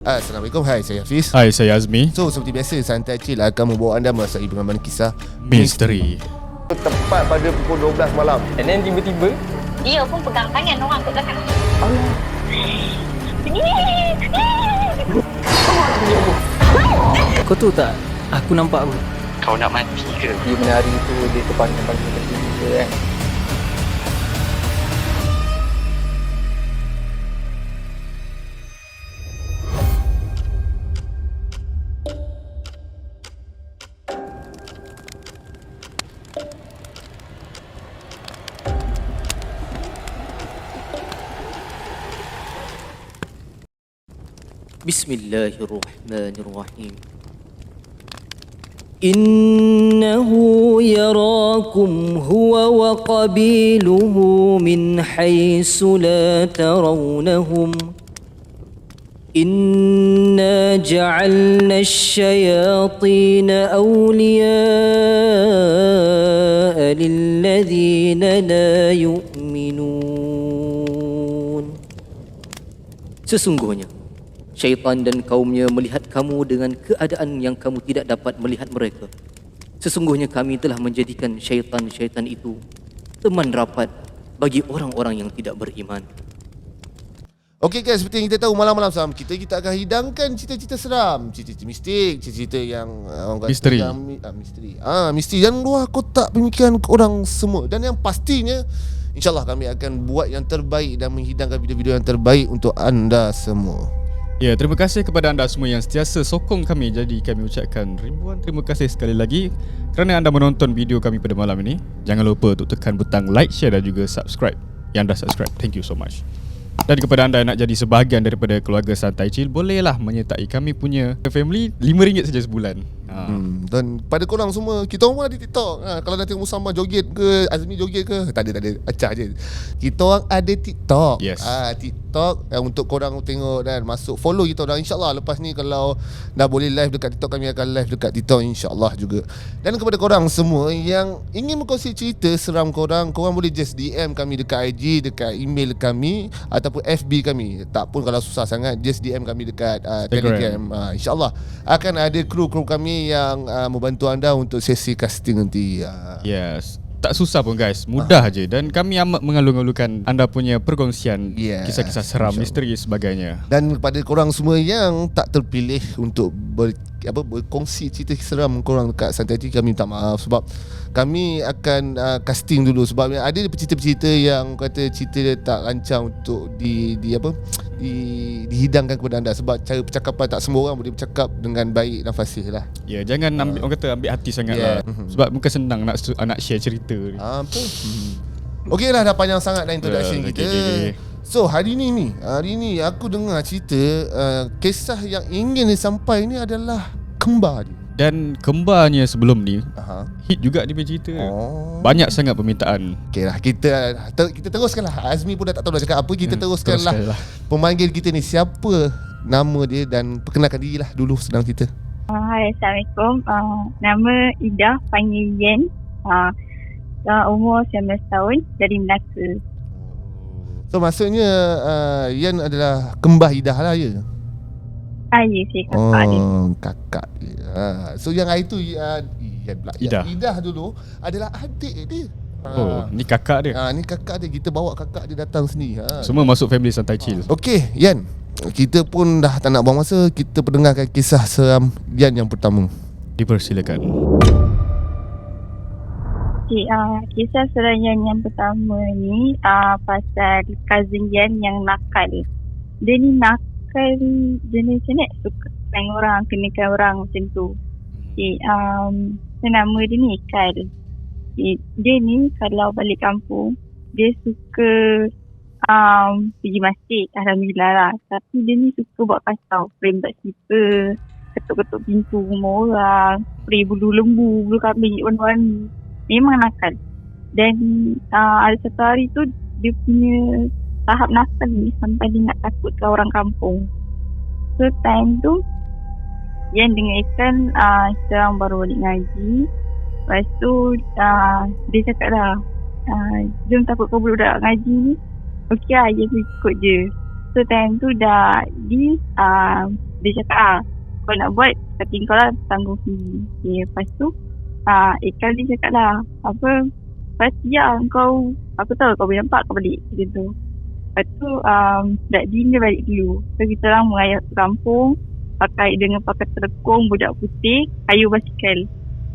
Assalamualaikum, hai saya Hafiz. Hai, saya Azmi. So seperti biasa, Santai Chill akan membawa anda merasai pengalaman kisah Misteri. tepat pada pukul 12 malam. And then tiba-tiba dia pun pegang tangan orang kat belakang. Allah. Kau tahu tak, aku nampak apa? Kau nak mati ke? Dia menari tu, dia terpancing-pancing macam tu kan. Bismillahirrahmanirrahim. Innahu yarakum huwa wa qabiluhu min haythu la tarawnahum. Inna ja'alna asy-syayatina awliya'a lilladhina la yu'minun. Sesungguhnya syaitan dan kaumnya melihat kamu dengan keadaan yang kamu tidak dapat melihat mereka. Sesungguhnya kami telah menjadikan syaitan-syaitan itu teman rapat bagi orang-orang yang tidak beriman. Okey guys, seperti yang kita tahu, malam-malam seram kita akan hidangkan cerita-cerita seram, cerita-cerita mistik, cerita-cerita yang orang kata Misteri. yang, misteri yang luar kotak pemikiran orang semua. Dan yang pastinya, InsyaAllah kami akan buat yang terbaik dan menghidangkan video-video yang terbaik untuk anda semua. Ya, terima kasih kepada anda semua yang sentiasa sokong kami. Jadi kami ucapkan ribuan terima kasih sekali lagi kerana anda menonton video kami pada malam ini. Jangan lupa untuk tekan butang like, share dan juga subscribe. Yang dah subscribe, thank you so much. Dan kepada anda yang nak jadi sebahagian daripada keluarga Santai Chill, bolehlah menyertai kami punya family RM5 saja sebulan. Dan pada korang semua, kita orang pun ada TikTok. Kalau nak tengok Musamma joget ke, Azmi joget ke, tak ada, acah je. Kita orang ada TikTok. Yes. TikTok untuk korang tengok dan masuk follow kita orang. InsyaAllah lepas ni kalau dah boleh live dekat TikTok, kami akan live dekat TikTok insyaAllah juga. Dan kepada korang semua yang ingin berkongsi cerita seram korang boleh just DM kami dekat IG, dekat email kami ataupun FB kami. Tak pun kalau susah sangat, just DM kami dekat Telegram. InsyaAllah akan ada kru-kru kami yang membantu anda untuk sesi casting nanti. Yes, tak susah pun guys, mudah je. Dan kami amat mengalu-alukan anda punya perkongsian, kisah-kisah seram, misteri sebagainya. Dan kepada korang semua yang tak terpilih untuk berkongsi cerita seram korang dekat Santai Chill, kami minta maaf sebab kami akan casting dulu. Sebab ada cerita-cerita yang kata cerita dia tak rancang untuk dihidangkan kepada anda. Sebab cara percakapan tak semua orang boleh bercakap dengan baik dan fasih lah. Ya, jangan ambil, orang kata ambil hati sangat lah. Sebab bukan senang nak share cerita. Betul. Okey lah, dah panjang sangat dah introduction kita. Okay. So hari ni aku dengar cerita kisah yang ingin disampai ni adalah kembar dia. Dan kembarnya sebelum ni hit juga dia punya cerita. Banyak sangat permintaan. Okey lah, kita teruskan lah. Azmi pun dah tak tahu nak cakap apa. Kita teruskan lah. Pemanggil kita ni siapa nama dia dan perkenalkan diri lah dulu, senang kita. Hai, Assalamualaikum. Nama Ida, panggil Yen. Umur 19 tahun, dari Melaka. So maksudnya Yan adalah kembar Ida lah ya? Ya, saya kakak dia. Kakak dia. So yang itu Yan pula. Ida dulu adalah adik dia. Ni kakak dia. Ni kakak dia. Kita bawa kakak dia datang sini. Semua masuk family Santai Chill. Okey, Yan, kita pun dah tak nak buang masa. Kita pendengarkan kisah seram Yan yang pertama. Dipersilakan. Kisah seram yang pertama ni pasal cousin Yan yang nakal. Dia ni nakal jenis ni, suka main orang, kenakan orang macam tu. Nama dia ni Ikal. Dia ni kalau balik kampung, dia suka pergi masjid, alhamdulillah lah. Tapi dia ni suka buat kacau, rembat slipper, ketuk-ketuk pintu rumah orang, spray bulu lembu, bulu kambing, warna-warni. Memang nakal. Dan ada satu hari tu dia punya tahap nakal ni sampai dia nak takutkan orang kampung. So time tu Yan dengarkan kita orang baru balik ngaji. Lepas tu dia cakap lah, jom takut kau budak ngaji ni. Okey lah, dia ikut je. So time tu dah di dia cakap kau nak buat kata kau lah tanggung sendiri. Okay, lepas tu Ikal dia cakap lah pasti lah kau, aku tahu kau boleh nampak kau balik macam tu. Lepas tu Dad Din dia balik dulu. So kita orang merayap ke kampung pakai telekong budak putih kayu basikal.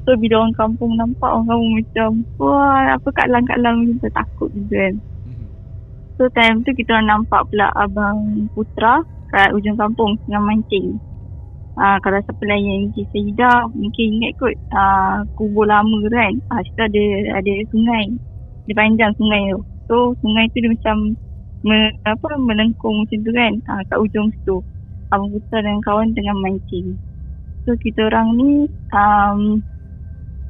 So bila orang kampung nampak, orang kampung macam wah apa kat lang macam tu, takut gitu kan. So time tu kita orang nampak pula Abang Putra kat ujung kampung tengah mancing. Kalau siapa layan Sayyidah mungkin ingat kot kubur lama tu kan. Situ ada sungai. Dia panjang sungai tu. So sungai tu dia macam melengkung macam tu kan. Kat ujung situ Abang Putra dan kawan tengah mancing. So kita orang ni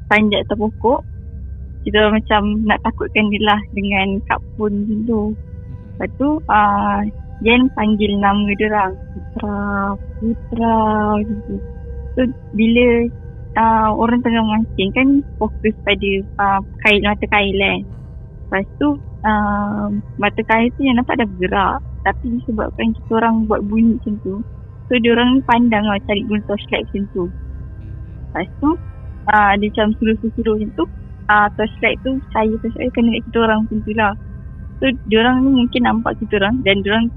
panjat atas pokok. Kita orang macam nak takutkan dia lah dengan kapun macam tu. Lepas tu Jen panggil nama dia orang, Putra gitu. So bila orang tengah mancing kan fokus pada mata kail kan. Lepas tu mata kail tu yang nampak dah bergerak, tapi disebabkan kita orang buat bunyi macam tu, so dia orang ni pandang lah cari guna torchlight macam tu. Lepas tu dia macam suruh-suruh macam tu, torchlight tu cahaya torchlight kena kat kita orang macam tu lah. So diorang ni mungkin nampak kita orang dan diorang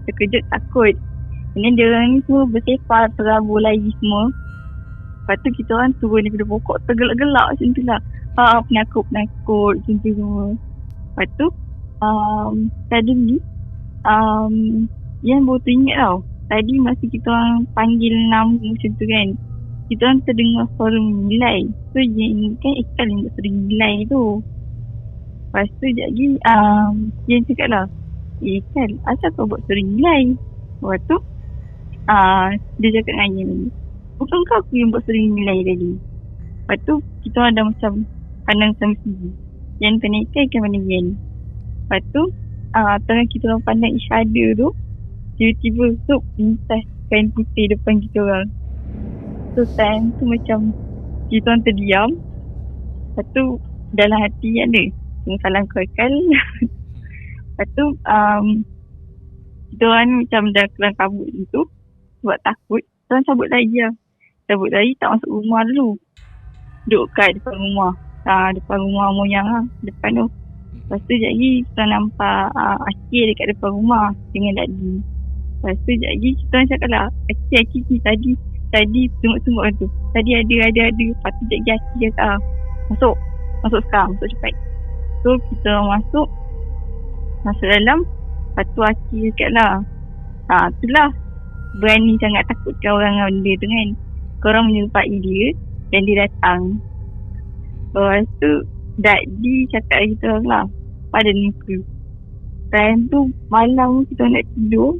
terkejut, takut. Kemudian diorang ni semua bersepar, terabur lagi semua. Lepas tu kita orang turun daripada pokok, tergelak-gelak macam tu lah. Penakut-penakut macam tu semua. Lepas tu tadi ni yang baru teringat tau, tadi masa kita orang panggil nama macam tu kan, kita orang terdengar suara menilai. So yang kan Ikal yang buat suara menilai tu. Lepas tu sekejap lagi dia cakap lah, Ikal asal kau buat suara nilai? Lepas tu dia cakap dengan Yen, bukan kau aku yang buat suara nilai tadi. Lepas tu kita orang dah macam pandang sama segi, Yen pandang Ikal, Ikal pandang Yen. Lepas tu tengah kita orang pandang each other tu, tiba-tiba tu lintas kain putih depan kita orang. So time tu macam kita orang terdiam. Lepas tu dalam hati ada salam kau Ikal. Lepas tu kita orang ni macam dah kelang kabut tu, sebab takut. Kita orang cabut lagi lah. Cabut lagi tak masuk rumah dulu, duduk kat depan rumah, depan rumah moyang lah, depan tu. Lepas tu sekejap lagi kita nampak Akil dekat depan rumah dengan Dadi. Lepas tu sekejap lagi kita orang cakap lah, Akil tadi tengok-tengok tu, tadi ada. Lepas tu sekejap lagi Akil cakap masuk sekarang, masuk cepat. So kita orang masuk dalam. Lepas tu Akil cakap lah, itulah berani sangat takutkan orang dengan benda tu kan. Korang menyerupai dia dan dia datang. Lepas tu Dadi cakap kita orang lah, pada muka. Time tu malam kita nak tidur,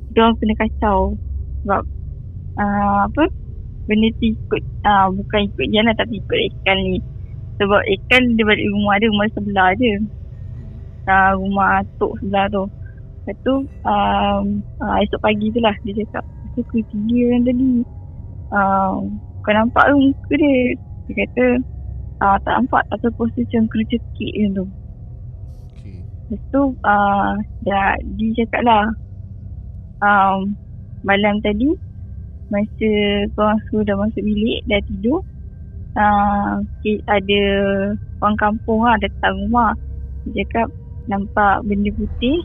kita orang kena kacau. Sebab benda tu ikut bukan ikut jalan tapi ikut Ikal ni. Sebab Ikal dia balik rumah dia, rumah sebelah je, rumah Tok sebelah tu. Lepas tu esok pagi tu lah dia cakap, aku tiga kan tadi, kau nampak ke muka dia? Dia kata tak nampak, tak tahu pose macam kena cekik macam tu. Lepas tu dia cakap lah, malam tadi masa korang semua dah masuk bilik, dah tidur, ada orang kampung lah datang rumah. Dia cakap nampak benda putih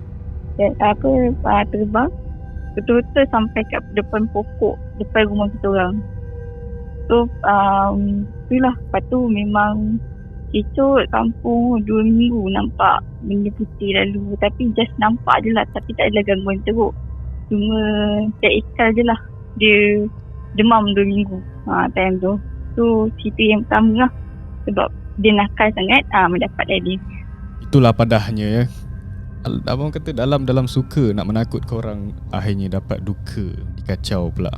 dan terbang betul-betul sampai kat depan pokok depan rumah kita orang. So itulah. Lepas tu memang kecoh kampung 2 minggu nampak benda putih lalu, tapi just nampak je lah, tapi tak ada gangguan teruk. Cuma Cik Ikal je lah dia demam 2 minggu time tu. So cerita yang pertama lah, sebab dia nakal sangat mendapat dia. Itulah padahnya ya. Abang kata dalam suka nak menakutkan orang, akhirnya dapat duka, dikacau pula.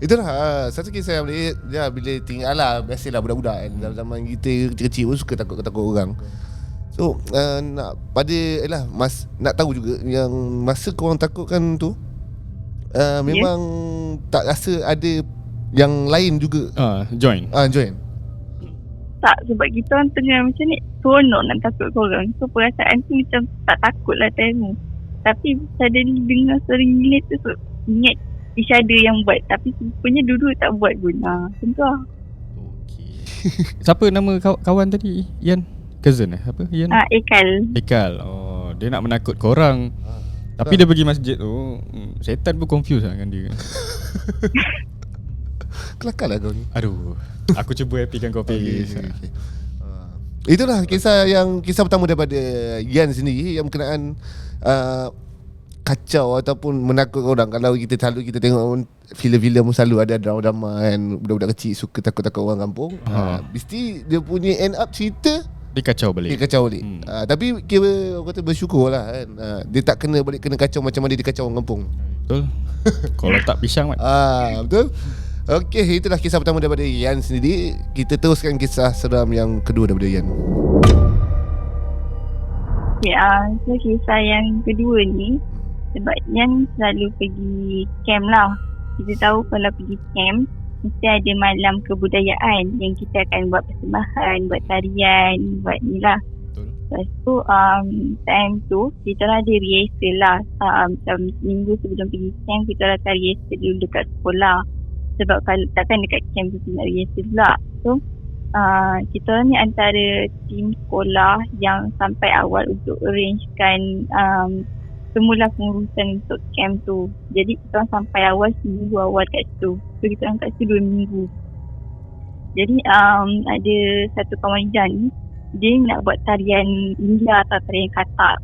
Itulah satu kisah yang bila tinggal lah, biasalah budak-budak kan, dalam zaman kita kecil-kecil pun suka takut orang. So nak tahu juga yang masa korang takutkan tu, memang tak rasa ada yang lain juga join. Tak, sebab kita orang tengah macam ni seronok nak takut korang. So perasaan tu macam tak takut lah time tu. Tapi suddenly dengar suara ngilit tu ingat Isyada yang buat. Tapi rupanya dulu tak buat guna. Macam tu lah. Okey. Siapa nama kawan tadi? Ian? Cousin apa? Ian? Ekal. Ekal. Oh, dia nak menakut korang. Tapi dia pergi masjid tu, setan pun confused lah dengan dia. Kelakar lah kau ni. Aduh, aku cuba happykan kau pergi. Itulah kisah pertama daripada Yan sendiri yang berkenaan kacau ataupun menakut orang. Kalau kita tengok filem-filem selalu ada drama kan, budak-budak kecil suka takut-takut orang kampung. Mesti dia punya end up cerita Dia kacau balik. tapi kira orang kata bersyukur lah kan. Dia tak kena kacau macam mana dia kacau orang kampung. Betul. Kalau tak pisang mat. Betul. Okey, itulah kisah pertama daripada Yan sendiri. Kita teruskan kisah seram yang kedua daripada Yan. So kisah yang kedua ni, sebab Yan selalu pergi camp lah. Kita tahu kalau pergi camp mesti ada malam kebudayaan yang kita akan buat persembahan, buat tarian, buat ni lah. Lepas tu time tu kita ada rehearsal lah. Macam seminggu sebelum pergi camp kita ada rehearsal dulu dekat sekolah. Sebab kalau takkan dekat camp tu nak rehearsal pula. So kita ni antara tim sekolah yang sampai awal untuk arrangekan semula pengurusan untuk camp tu. Jadi kita orang sampai awal seminggu awal kat situ. So kita orang kat situ 2 minggu. Jadi ada satu kawan Jan, dia nak buat tarian India atau tarian katak.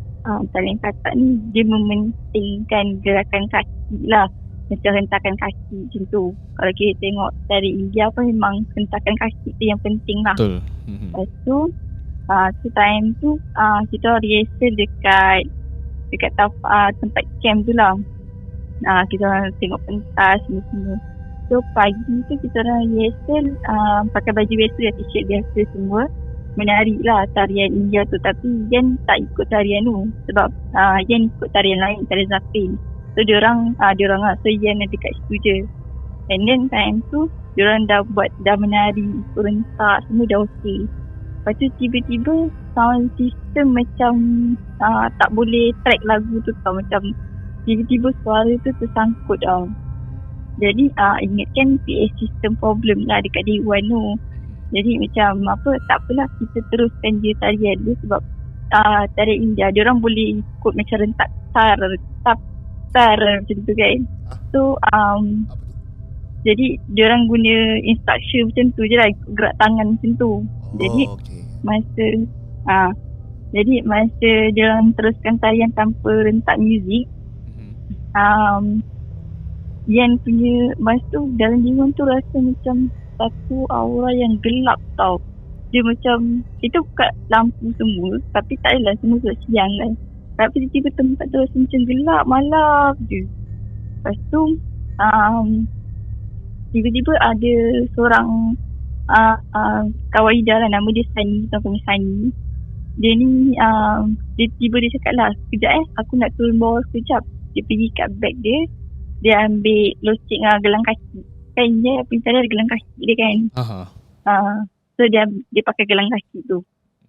Tarian katak ni dia mementingkan gerakan kaki lah. Macam hentakan kaki macam tu. Kalau kita tengok tarian India pun memang hentakan kaki tu yang penting lah. Betul. Lepas tu time tu kita rehearsal dekat tempat camp tu lah. Kita orang tengok pentas semua. So pagi tu kita orang rehearsal pakai baju biasa, t-shirt biasa semua. Menari lah tarian India tu. Tapi Yan tak ikut tarian tu. Sebab Yan ikut tarian lain, tarian Zafin. So diorang lah. So Yan ada kat situ je. And then time tu diorang dah menari, ikut rentak, semua dah okey. Lepas tu tiba-tiba sound system macam tak boleh track lagu tu tau. Macam tiba-tiba suara tu tersangkut tau. Jadi ingatkan PA system problem lah dekat Dewan tu. Jadi macam tak apalah, kita teruskan je tarian tu. Sebab tarian India diorang boleh ikut macam rentak tar macam tu kan. So jadi diorang guna instruction macam tu je lah, gerak tangan macam tu. Jadi masa diorang teruskan tarian tanpa rentak muzik, Yan punya masa tu dalam jiwa tu rasa macam satu aura yang gelap tau. Dia macam kita buka lampu semua, tapi tak adalah semua siang kan. Tapi tiba-tiba tempat tu rasa macam gelap malam je. Lepas tu tiba-tiba ada seorang kawan Ida lah, nama dia Sani, kita panggil Sani. Dia ni dia cakap lah, sekejap aku nak turun bawah sekejap. Dia pergi kat bag dia ambil loceng gelang kaki. Kan dia pintar ada gelang kaki dia kan. So dia pakai gelang kaki tu.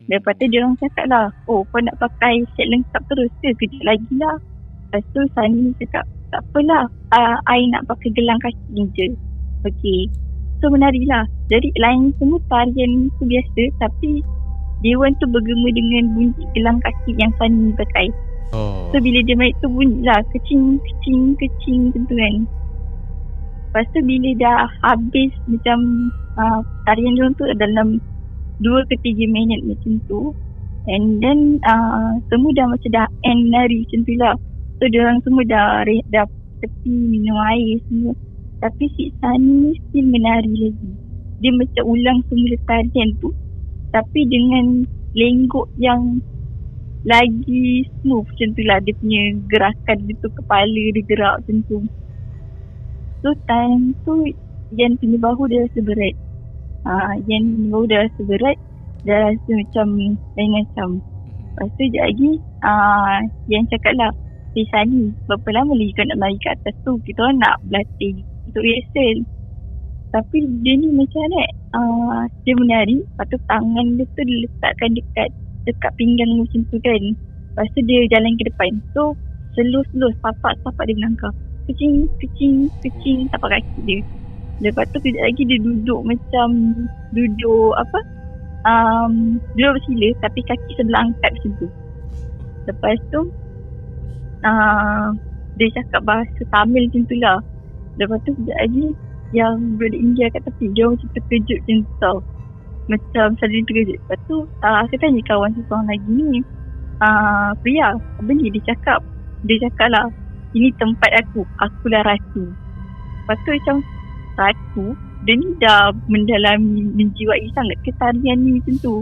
Lepas tu dia orang cakap lah, kau nak pakai set lengkap terus ke? Kejap lagi lah. Lepas tu Sani cakap, tak apalah, I nak pakai gelang kaki je. Okay. So menarilah. Jadi lain semua tarian tu biasa, tapi Dewan tu bergema dengan bunyi gelang kaki yang Sani pakai. So bila dia main tu bunyi lah, kecing macam tu kan. Lepas tu bila dah habis macam tarian diorang tu dalam 2 ke 3 minit macam tu, and then semua dah macam dah end nari macam tu lah. So diorang semua dah tepi minum air semua. Tapi si Sani still menari lagi. Dia macam ulang semula tarian tu, tapi dengan lenggok yang lagi smooth macam tu lah. Dia punya gerakan dia tu, kepala dia gerak macam tu. So time tu Yan punya bahu dia rasa berat. Yan punya bahu dia rasa berat. Dia rasa macam lain macam. Lepas tu sekejap lagi Yan cakap lah, Sani, berapa lama lagi kau nak mari kat atas tu? Kita orang nak berlatih untuk rehearsal. Tapi dia ni macam mana, dia menari, lepas tu tangan dia tu diletakkan dekat pinggang macam tu kan. Lepas tu dia jalan ke depan. So selus tapak dia melangkah. Kecing tapak kaki dia. Lepas tu kejap lagi dia duduk macam duduk duduk bersila tapi kaki sebelah angkat macam tu. Lepas tu dia cakap bahasa Tamil macam tu lah. Lepas tu kejap lagi yang budak India kat tepi dia macam terkejut macam tu tau. Macam saling terkejut. Lepas tu saya tanya kawan seorang lagi ni, Priya, apa ni? Dia cakap lah, ini tempat akulah ratu. Lepas tu macam ratu, dia ni dah mendalami, menjiwai sangat ke tarian ni macam tu.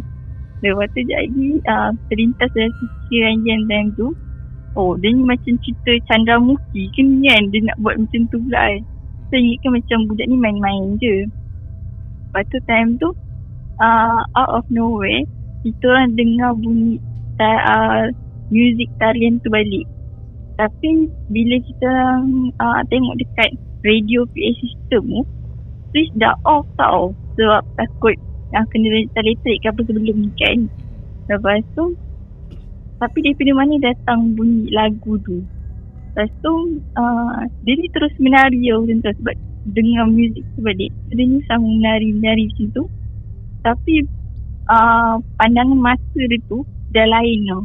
Lepas tu sekejap lagi terlintas dalam fikiran yang time tu, dia ni macam cerita Chandramukhi ke ni kan, dia nak buat macam tu pula kan. Saya ingatkan macam budak ni main-main je. Lepas tu time tu out of nowhere kita orang dengar bunyi muzik tarian tu balik. Tapi bila kita tengok dekat radio PA system tu, switch dah off tau, sebab takut kena elektrik ke apa sebelum ni kan. Lepas tu tapi daripada mana datang bunyi lagu tu. Lepas tu dia ni terus menari macam tu sebab dengar muzik tu balik. Dia ni sama menari macam tu. Tapi pandangan mata dia tu dah lain tau.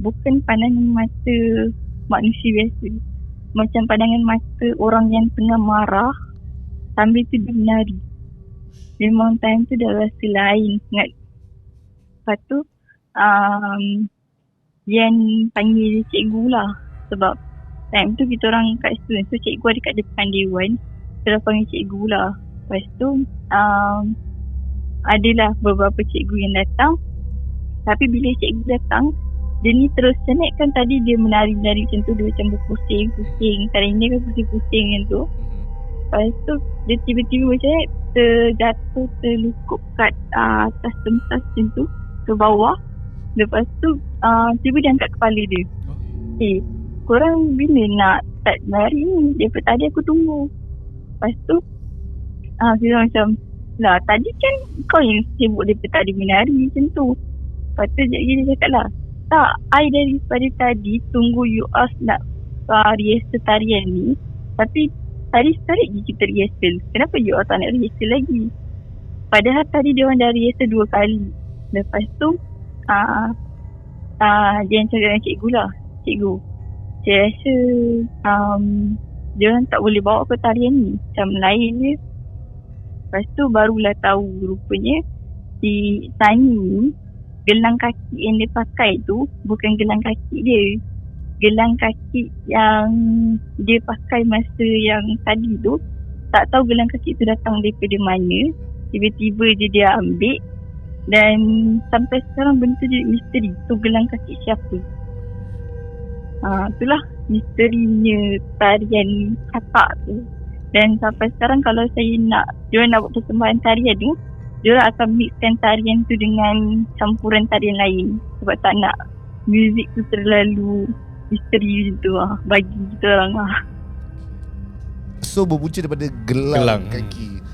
Bukan pandangan mata manusia biasa. Macam pandangan mata orang yang tengah marah sambil tu dia menari. Memang time tu dah rasa lain sangat. Lepas tu Yan panggil cikgu lah. Sebab time tu kita orang kat student, so cikgu ada kat depan dewan. Kita panggil cikgu lah. Lepas tu adalah beberapa cikgu yang datang. Tapi bila cikgu datang, dia ni terus senek kan, tadi dia menari-nari macam tu, dia macam berpusing-pusing. Kali ni kan pusing-pusing macam tu. Lepas tu dia tiba-tiba macam terjatuh, terlukup kat atas pentas macam tu, ke bawah. Lepas tu tiba dia angkat kepala dia. Korang bila nak start menari ni? Daripada tadi aku tunggu. Lepas tu kita macam, lah tadi kan kau yang sibuk daripada tadi menari macam tu. Lepas tu dia cakap lah, tak, I daripada tadi tunggu you ask nak rehearsal tarian ni. Tapi tadi sekali lagi kita rehearsal. Kenapa you all tak nak rehearsal lagi? Padahal tadi dia orang dah rehearsal 2 kali. Lepas tu dia yang cakap dengan cikgu lah, cikgu, saya rasa dia orang tak boleh bawa ke tarian ni, macam lain je. Lepas tu barulah tahu rupanya si Sani ni, gelang kaki yang dia pakai tu bukan gelang kaki dia. Gelang kaki yang dia pakai masa yang tadi tu, tak tahu gelang kaki tu datang daripada mana. Tiba-tiba je dia ambil. Dan sampai sekarang benda tu jadi misteri. Tu gelang kaki siapa? Itulah misterinya tarian katak tu. Dan sampai sekarang kalau saya diorang nak buat persembahan tarian tu, diorang akan mixkan tarian tu dengan campuran tarian lain. Sebab tak nak muzik tu terlalu misteri macam tu bagi kita orang So berpunca daripada gelang kaki.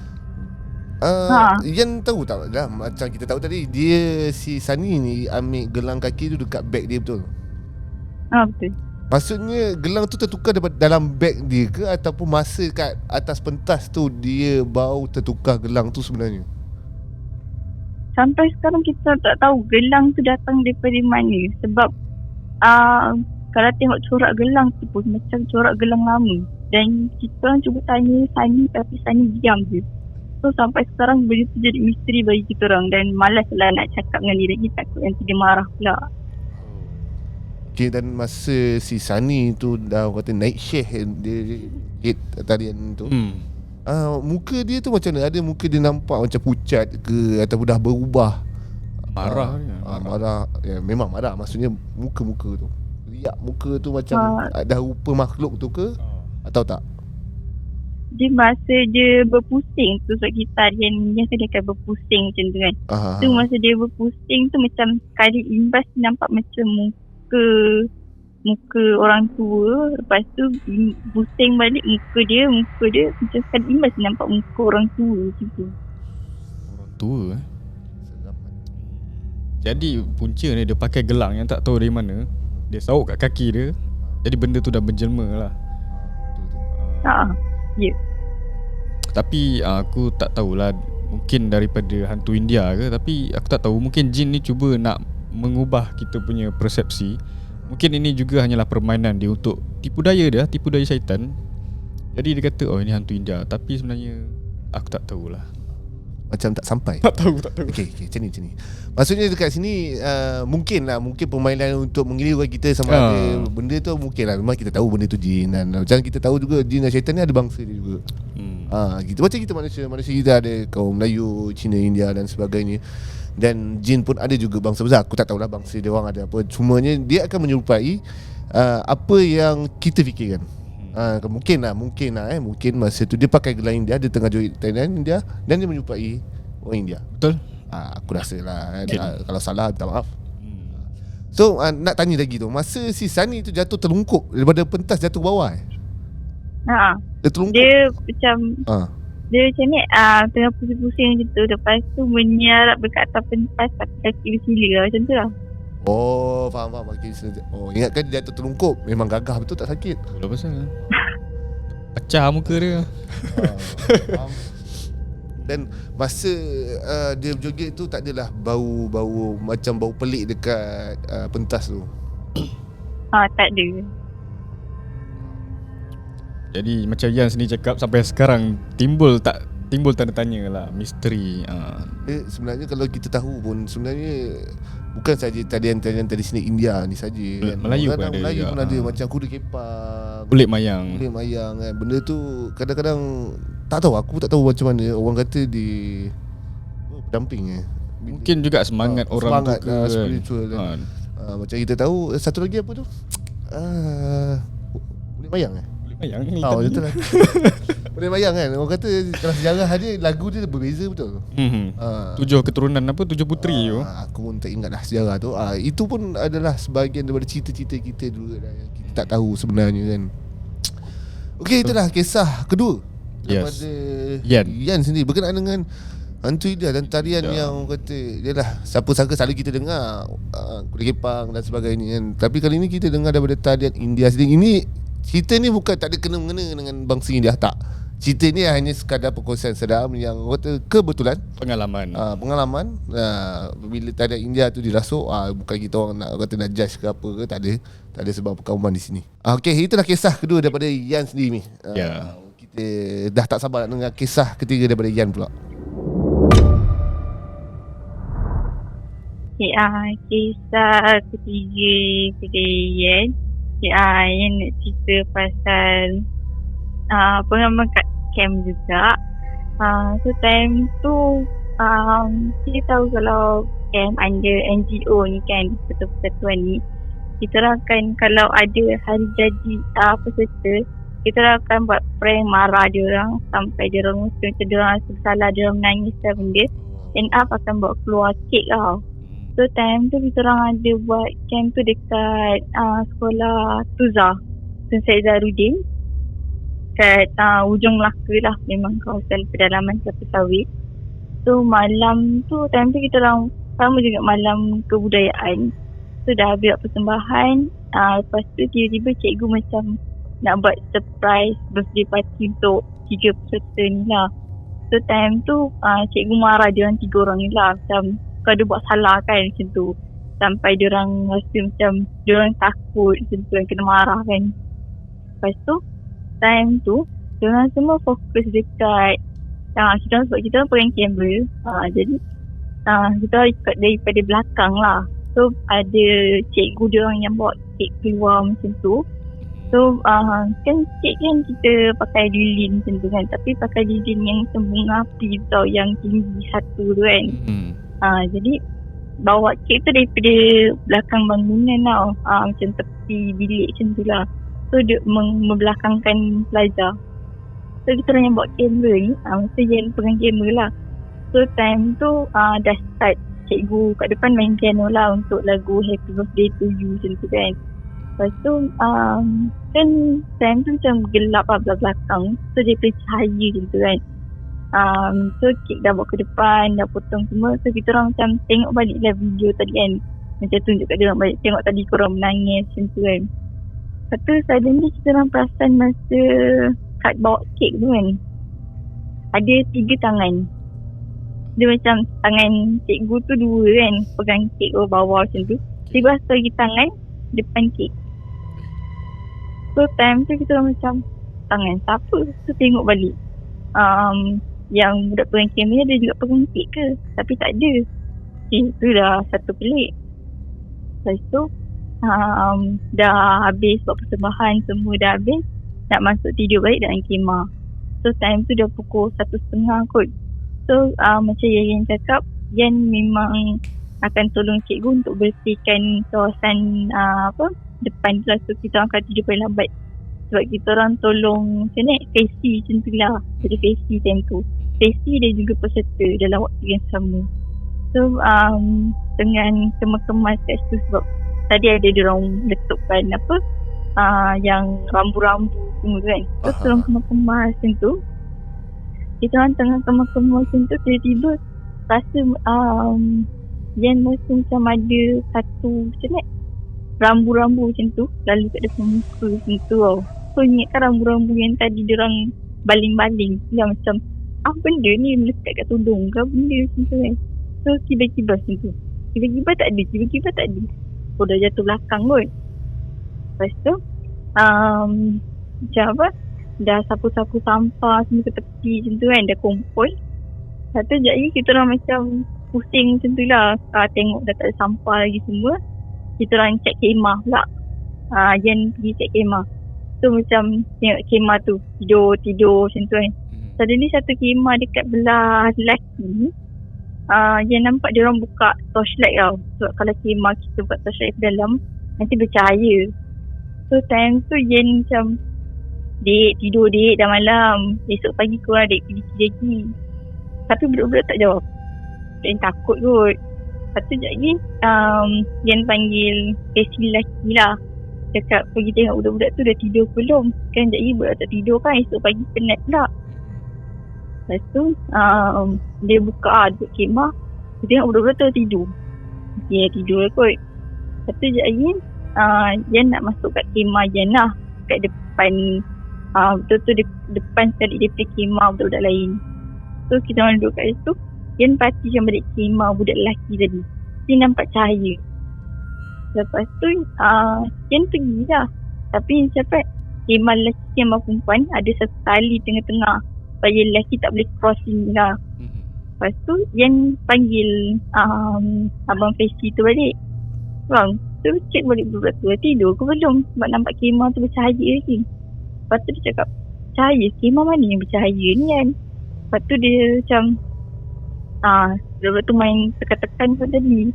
Yang tahu tak dah, macam kita tahu tadi, dia si Sani ni ambil gelang kaki tu dekat beg dia, betul? Betul. Maksudnya gelang tu tertukar dalam beg dia ke, ataupun masa kat atas pentas tu dia baru tertukar gelang tu sebenarnya? Sampai sekarang kita tak tahu gelang tu datang daripada mana. Sebab kalau tengok corak gelang tu pun macam corak gelang lama. Dan kita orang cuba tanya Sani, tapi Sani diam je. So sampai sekarang benda tu jadi misteri bagi kita orang. Dan malas lah nak cakap dengan dia lagi, takut nanti dia marah pula. Okay, dan masa si Sani tu dah kata naik share dia tarian tu, muka dia tu macam mana? Ada muka dia nampak macam pucat ke, ataupun dah berubah? Marah. Marah. Ya, memang marah. Maksudnya muka-muka tu, riak muka tu macam dah rupa makhluk tu ke, atau tak? Dia masa dia berpusing tu, sebab kita tarian ni dia akan berpusing macam tu kan. Tu masa dia berpusing tu macam sekali imbas nampak macam muka orang tua. Lepas tu pusing balik muka dia macam sekali imbas nampak muka orang tua macam tu. Orang tua Jadi punca ni dia pakai gelang yang tak tahu dari mana. Dia sauk kat kaki dia. Jadi benda tu dah menjelma lah. Ya. Tapi aku tak tahulah, mungkin daripada hantu India ke, tapi aku tak tahu, mungkin jin ni cuba nak mengubah kita punya persepsi. Mungkin ini juga hanyalah permainan dia untuk tipu daya syaitan. Jadi dia kata oh ini hantu India, tapi sebenarnya aku tak tahulah. Macam tak sampai. Tak tahu. Okay, macam ni. Maksudnya dekat sini mungkin permainan untuk mengelirukan kita sama ada benda tu mungkin lah. Memang kita tahu benda tu jin, dan macam kita tahu juga jin dan syaitan ni ada bangsa dia juga. Gitu. Macam kita manusia kita ada kaum Melayu, Cina, India dan sebagainya. Dan jin pun ada juga bangsa besar. Aku tak tahulah bangsa dia orang ada apa. Cumanya dia akan menyerupai apa yang kita fikirkan. Mungkin masa tu dia pakai gelang India, dia tengah joget Thailand India, dan dia menyerupai orang India. Betul? Aku rasa lah kalau salah minta maaf. So nak tanya lagi tu, masa si Sunny tu jatuh terlungkup daripada pentas jatuh ke bawah dia terlungkup. Dia macam dia macam ni tengah pusing-pusing macam tu. Lepas tu menyarap dekat atas pentas, tapi kaki dia sila lah, macam tu lah. Oh, faham. Ingatkan dia jatuh terlungkup. Memang gagah betul, tak sakit. Bola pasal pecah muka dia. Faham. Dan masa dia berjoget tu tak adalah bau macam bau pelik dekat pentas tu. Tak ada. Jadi macam Yan sendiri cakap, sampai sekarang timbul tanda tanya lah, misteri. Sebenarnya kalau kita tahu pun sebenarnya bukan saja tadian tradisional India ni saja kan. Melayu pun ada Melayu juga. pun ada macam kuda kepang, Kulit mayang kan. Benda tu kadang-kadang aku tak tahu macam mana orang kata di pendamping mungkin juga semangat orang semangat tu ke spiritual kan. Macam kita tahu satu lagi apa tu? Kulit mayang mayang ni betul lah. Kulit mayang kan. Orang kata kalau sejarah dia, lagu dia berbeza betul. 7 keturunan apa, 7 puteri tu. Aku pun tak ingat dah sejarah tu. Itu pun adalah sebahagian daripada cerita-cerita kita dulu yang kita tak tahu sebenarnya kan. Okey, itulah kisah kedua daripada Yan sendiri berkenaan dengan hantu India dan tarian yang orang kata dia lah, siapa sangka selalu kita dengar kuda kepang dan sebagainya kan. Tapi kali ni kita dengar daripada tarian India sendiri. Ini cerita ni bukan tak ada kena-mengena dengan bangsa India, tak. Cerita ni hanya sekadar perkongsian seram yang kata kebetulan pengalaman bila tarian India tu dirasuk. Bukan kita orang nak kata nak judge ke apa ke, tak ada sebab perkauman di sini. Okey, itulah kisah kedua daripada Yan sendiri ni. Kita dah tak sabar nak dengar kisah ketiga daripada Yan pula. Kisah ketiga daripada Yan. Yang nak cerita pasal pengalaman kat camp juga. So time tu kita tahu kalau camp under NGO ni kan, persatuan ni, kita akan kalau ada hari jadi peserta, kita akan buat prank marah dia orang sampai dia orang macam dia orang salah, dia orang menangis dan benda. End up akan bawa keluar kek tau. So time tu kita orang ada buat camp tu dekat sekolah Tuza, Tun Syed Zaharuddin, kat ujung Melaka lah, memang kawasan pedalaman Kelapa Sawit. So malam tu, time tu kita orang sama juga malam kebudayaan. So dah habis persembahan, lepas tu tiba-tiba cikgu macam nak buat surprise birthday party untuk 3 peserta ni lah. So time tu cikgu marah dia orang 3 orang ni lah, macam kau ada buat salah kan, macam tu. Sampai diorang rasa macam diorang takut, macam tu, yang kena marah kan. Lepas tu time tu diorang semua fokus dekat kita, sebab kita pegang kamera. Jadi kita ikut daripada belakang lah. So ada cikgu diorang yang bawa kek keluar macam tu. So kan kek kan kita pakai lilin macam tu kan, tapi pakai lilin yang bunga api tau, yang tinggi satu tu kan. Jadi bawa kek tu daripada belakang bangunan tau, macam tepi bilik macam tu lah. So dia membelakangkan pelajar. So kita orang yang bawa kamera ni, masa yang pegang kamera lah. So time tu dah start cikgu kat depan main piano lah untuk lagu Happy Birthday to You macam tu kan. Lepas tu kan time tu macam gelap lah belakang, so dia pergi cahaya macam tu kan. So kek dah bawa ke depan, dah potong semua. So kita orang macam tengok balik lah video tadi kan, macam tunjuk kat dia orang balik, tengok tadi korang menangis macam tu kan. Lepas tu suddenly kita orang perasan masa Kak bawa kek tu kan, ada 3 tangan. Dia macam tangan cikgu tu 2 kan, pegang kek ke bawah macam tu. Tiba satu lagi tangan depan kek. So time tu kita orang macam, tangan siapa? So tengok balik, yang budak pegang kek ni ada juga pegang kek ke? Tapi tak ada. Tu dah satu pelik. Lepas tu dah habis buat persembahan, semua dah habis, nak masuk tidur balik dalam kemah. So time tu dah pukul 1:30 kot. So macam yang cakap, Yan memang akan tolong cikgu untuk bersihkan kawasan depan tu lah. So kita orang akan tidur paling lambat, sebab kita orang tolong macam ni, Faisi macam tu lah. Jadi Faisi time tu, Faisi dan juga peserta dalam waktu yang sama. So dengan kemas-kemas kat situ, sebab tadi ada diorang letakkan yang rambu-rambu semua kan. So tolong kemas-kemas macam tu. Kita orang tengah kemas-kemas macam tu, tiba-tiba rasa Yan rasa macam ada satu macam ni, rambu-rambu macam tu lalu kat depan muka macam tu tau. So ingatkan rambu-rambu yang tadi diorang baling-baling lah, macam benda ni melekat kat tudung ke benda macam tu kan. So tiba-tiba macam tu, tiba-tiba tak ada. So dah jatuh belakang kot. Lepas tu macam dah sapu-sapu sampah semua ke tepi macam tu kan, dah kumpul. Lepas tu sekejap lagi kita orang macam pusing macam tu lah, tengok dah tak ada sampah lagi semua. Kita orang cek kemah pula, Yan pergi cek kemah. So macam tengok kemah tu tidur macam tu kan. Suddenly satu kemah dekat belah lelaki, Yan nampak dia orang buka torchlight tau. Sebab kalau kemah kita buka torchlight ke dalam, nanti bercahaya. So time tu Yan macam, dek tidur dek, dah malam, esok pagi korang dek pergi lagi. Tapi budak-budak tak jawab. Yan takut kot. Lepas tu sekejap lagi Yan panggil Faisi lelaki lah, cakap pergi tengok budak-budak tu dah tidur ke belum. Kan sekejap lagi budak tak tidur kan, esok pagi penat pula. Lepas tu dia buka duduk kemah, dia tengok budak-budak tu tidur. Dia tidur kot. Lepas tu sekejap lagi Yan nak masuk kat kemah Yan lah, kat depan, betul-betul depan sekali dia pergi kemah budak-budak lain. So kita orang duduk kat situ, Yan perhatikan balik kemah budak lelaki tadi. Dia nampak cahaya. Lepas tu Yan pergi lah. Tapi cepat, kemah lelaki kemah perempuan ada satu tali tengah-tengah, supaya lelaki tak boleh crossing lah. Lepas tu Yan panggil Abang Faisi tu balik. Bang, tu cek balik budak tu tidur ke belum, sebab nampak kemah tu bercahaya lagi. Lepas tu dia cakap, cahaya? Kemah mana yang bercahaya ni kan? Lepas tu dia macam budak tu main tekan-tekan pun tadi.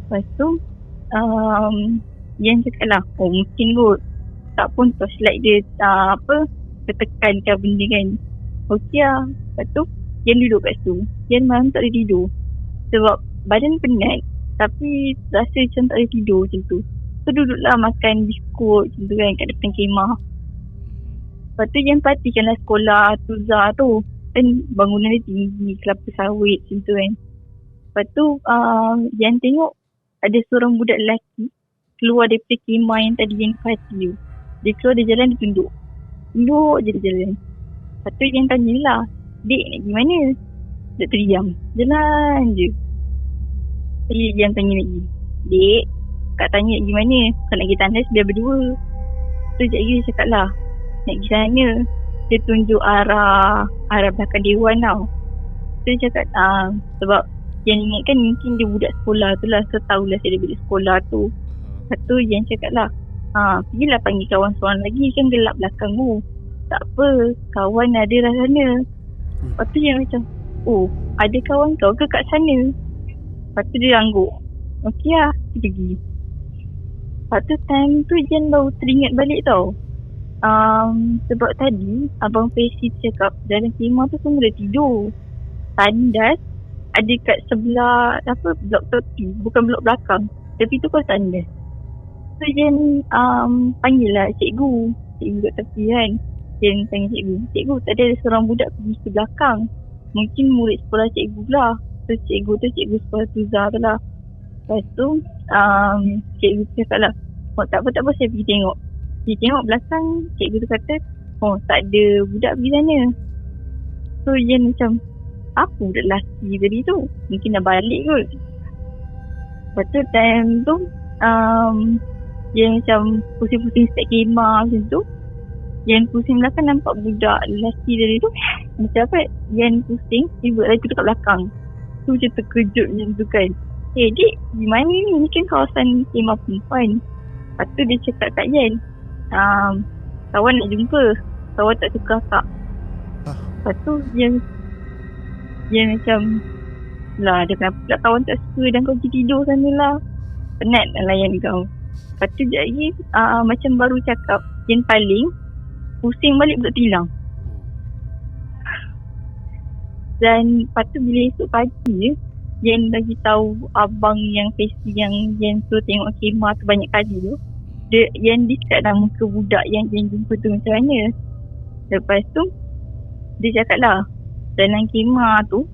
Lepas tu Yan cakap lah, mungkin kot, tak pun torchlight dia tertekan ke benda kan. Okey lah. Lepas tu Yan duduk kat situ. Yan malam tak boleh tidur, sebab badan penat, tapi rasa macam tak boleh tidur macam tu. So duduklah makan biskut macam tu kan kat depan kemah. Lepas tu Yan perhatikanlah sekolah Tuza tu kan, bangunan dia tinggi, kelapa sawit macam tu kan. Lepas tu Yan tengok ada seorang budak lelaki keluar daripada kemah yang tadi Yan perhati tu. Dia keluar, dia jalan, dia tunduk je dia jalan. Lepas tu Yan tanyalah, dek nak pergi mana? Dia terdiam, jalan je. Jadi Yan tanya lagi, dek, kak tanya nak pergi mana? Kau nak pergi tandas biar berdua. Tu sekejap lagi dia cakap lah, nak pergi sana. Dia tunjuk arah belakang dewan tau. So dia cakap sebab Yan ingatkan mungkin dia budak sekolah tu lah, so tahulah saya budak sekolah tu. Lepas tu Yan cakap lah, pergilah panggil kawan seorang lagi, kan gelap belakang tu. Tak apa, kawan ada lah sana. Lepas tu Yan macam, ada kawan kau ke kat sana? Lepas tu dia angguk, okey lah, dia pergi. Lepas tu time tu Yan baru teringat balik tau. Sebab tadi Abang Faisi cakap dalam kemah tu semua dah tidur. Tandas ada kat sebelah blok tepi, bukan blok belakang. Tepi tu kau tandas. So Yan panggil lah cikgu kat tepi kan. Yan panggil cikgu, tadi ada seorang budak pergi ke belakang, mungkin murid sekolah cikgu lah. So cikgu tu cikgu sekolah Tuza tu lah. Lepas tu cikgu cakap lah, tak apa saya pergi tengok. Dia tengok belakang, cikgu tu kata, oh tak ada budak pergi sana. So Yen macam, apa budak lelaki tadi tu? Mungkin dah balik kot. Lepas tu time tu Yen macam pusing-pusing start kemah macam tu. Yen pusing belakang nampak budak lelaki tadi tu. Macam apa? Yen pusing, tiba lagi dekat belakang. Tu macam terkejut macam tu kan. Dik, di mana ni? Ni kan kawasan kemah perempuan. Lepas tu dia cakap kat Yen, kawan nak jumpa, kawan tak suka kak. Lepas tu Yen macam, lah dia kenapa pula kawan tak suka dan kau pergi tidur sana lah. Penat nak layan kau. Lepas tu sekejap lagi macam baru cakap, Yen paling pusing balik budak tu hilang. Dan lepas tu bila esok pagi Yen bagi tahu abang yang Fesi yang Yen suruh tengok kemah tu banyak kali tu, Yen describe nama muka budak yang Yen jumpa tu macam mana. Lepas tu dia cakap lah, dalam kemah tu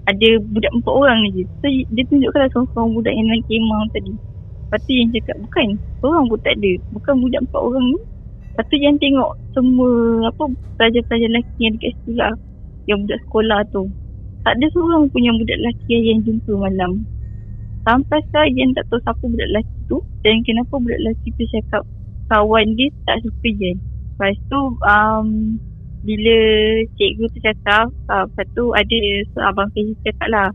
ada budak 4 orang je. So dia tunjukkan lah seorang budak yang dalam kemah tadi. Lepas tu Yen cakap, bukan, seorang pun tak ada, bukan budak 4 orang ni. Lepas tu Yen tengok semua pelajar-pelajar lelaki yang dekat situ lah, yang budak sekolah tu, tak ada seorang pun yang budak lelaki yang Yen jumpa malam. Sampai sekarang Yen tak tahu siapa budak lelaki tu dan kenapa budak lelaki tu cakap kawan dia tak suka Yen. Lepas tu bila cikgu tu cakap, lepas tu ada abang Fahim cakap lah,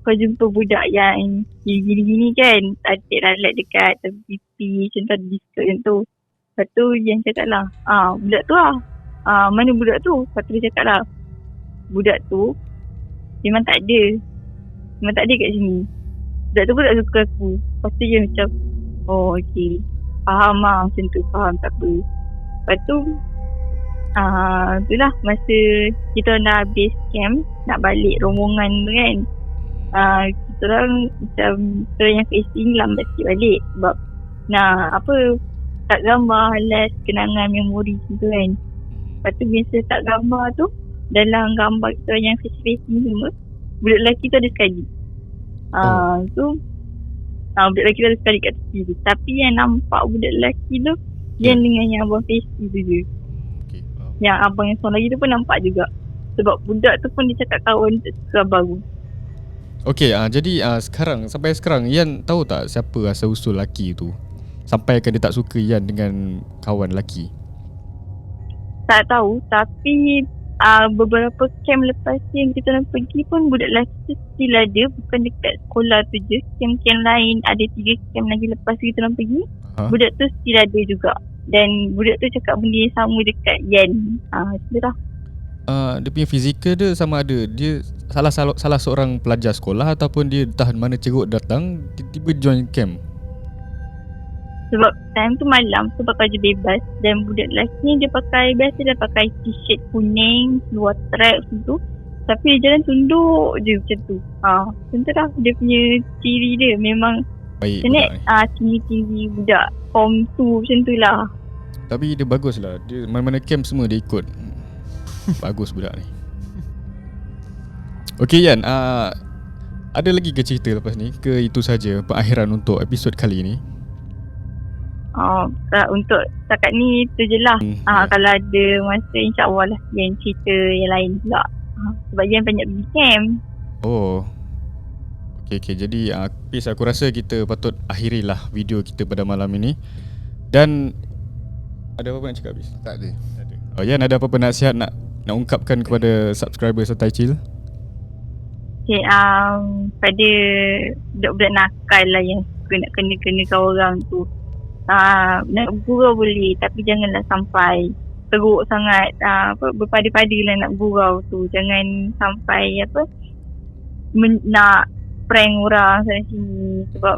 kau jumpa budak yang gini-gini kan, adik lalat dekat pipi macam tu, ada diskut macam tu. Lepas tu Yen cakap lah, budak tu lah, mana budak tu? Lepas tu dia cakap lah, budak tu memang tak ada kat sini. Budak tu pun tak suka aku. Lepas tu dia macam, oh okey, faham lah macam tu, faham, tak apa. Lepas tu itulah masa kita nak habis camp, nak balik rombongan tu kan, kita orang macam kita yang facing lambat sikit balik sebab nak tak gambar last kenangan memori tu kan. Lepas tu biasa tak gambar tu, dalam gambar kita yang facing semua, budak lelaki tu ada sekali. Budak lelaki tu ada sekali kat tepi tu. Tapi yang nampak budak lelaki tu Yen dengan yang abang facing tu je. Yang abang yang seorang lagi tu pun nampak juga. Sebab budak tu pun dia cakap kawan tak suka baru. Okey, jadi sampai sekarang Yan tahu tak siapa asal usul lelaki tu? Sampai kan dia tak suka Yan dengan kawan lelaki? Tak tahu, tapi beberapa camp lepas yang kita orang pergi pun budak lelaki tu still ada, bukan dekat sekolah tu je. Camp-camp lain ada 3 camp lagi lepas kita orang pergi. Budak tu still ada juga. Dan budak tu cakap benda yang sama dekat Yan. Itu dah. Dia punya fizikal dia sama ada dia salah seorang pelajar sekolah ataupun dia tahan mana cerut datang tiba-tiba join camp. Sebab time tu malam, so pakai baju bebas. Dan budak lelaki ni dia pakai, biasa dia pakai t-shirt kuning, seluar track macam tu. Tapi dia jalan tunduk je macam tu. Macam tu dah dia punya ciri dia. Memang baik budak ni. Ciri-ciri budak form 2 macam tu lah. Tapi dia bagus lah, dia mana-mana camp semua dia ikut. Bagus budak ni. Okey Yan, ada lagi ke cerita lepas ni? Ke itu saja perakhiran untuk episod kali ni? Untuk setakat ni tu je lah. Kalau ada masa insyaAllah lah yang cerita yang lain pula. Sebab Yan banyak pergi camp. Oh, okay. Jadi Pis, aku rasa kita patut akhirilah video kita pada malam ini. Dan ada apa-apa nak cakap Pis? Tak ada. Yan, ada apa-apa nasihat nak ungkapkan kepada subscriber Santai Chill? Okay, pada budak-budak nakal lah yang suka nak kena-kenakan orang tu, nak gurau boleh, tapi janganlah sampai teruk sangat. Berpada-pada lah nak gurau tu. Jangan sampai nak prank orang sana sini. Sebab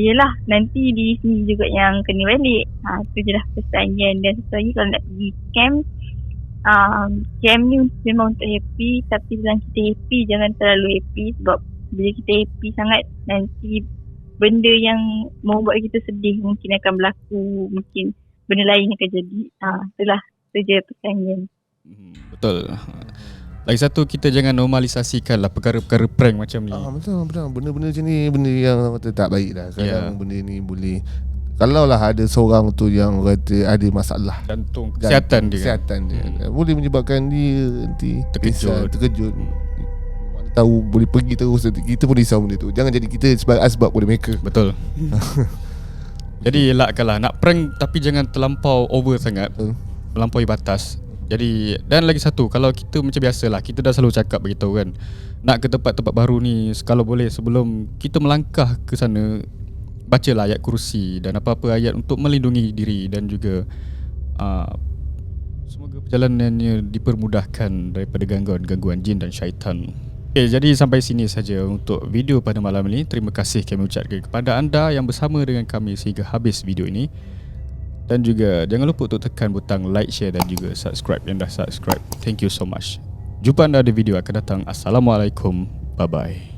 yelah, nanti di sini juga yang kena balik. Tu je lah pesan Yan. Dan satu lagi, kalau nak pergi camp, camp ni memang untuk happy, tapi dalam kita happy jangan terlalu happy. Sebab bila kita happy sangat, nanti benda yang membuat kita sedih mungkin akan berlaku, mungkin benda lain akan jadi. Itulah, itu je pesannya. Betul. Lagi satu, kita jangan normalisasikan lah perkara-perkara prank macam ni. Betul. Benda-benda macam ni, benda yang tak baik lah. Kadang benda ni boleh Kalau lah ada seorang tu yang kata ada masalah Jantung, kesihatan dia kan? Kesihatan dia boleh menyebabkan dia nanti terkejut. Mana tahu boleh pergi terus nanti. Kita pun risau benda tu. Jangan jadi kita sebagai asbab pada mereka. Betul. Jadi elakkanlah nak prank, tapi jangan terlampau over sangat, melampaui batas. Jadi, dan lagi satu, kalau kita macam biasalah, kita dah selalu cakap beritahu kan, nak ke tempat-tempat baru ni, kalau boleh sebelum kita melangkah ke sana, bacalah ayat kursi dan apa-apa ayat untuk melindungi diri dan juga semoga perjalanannya dipermudahkan daripada gangguan-gangguan jin dan syaitan. Okay, jadi sampai sini saja untuk video pada malam ini. Terima kasih kami ucapkan kepada anda yang bersama dengan kami sehingga habis video ini. Dan juga jangan lupa untuk tekan butang like, share dan juga subscribe yang dah subscribe. Thank you so much. Jumpa anda di video akan datang. Assalamualaikum. Bye bye.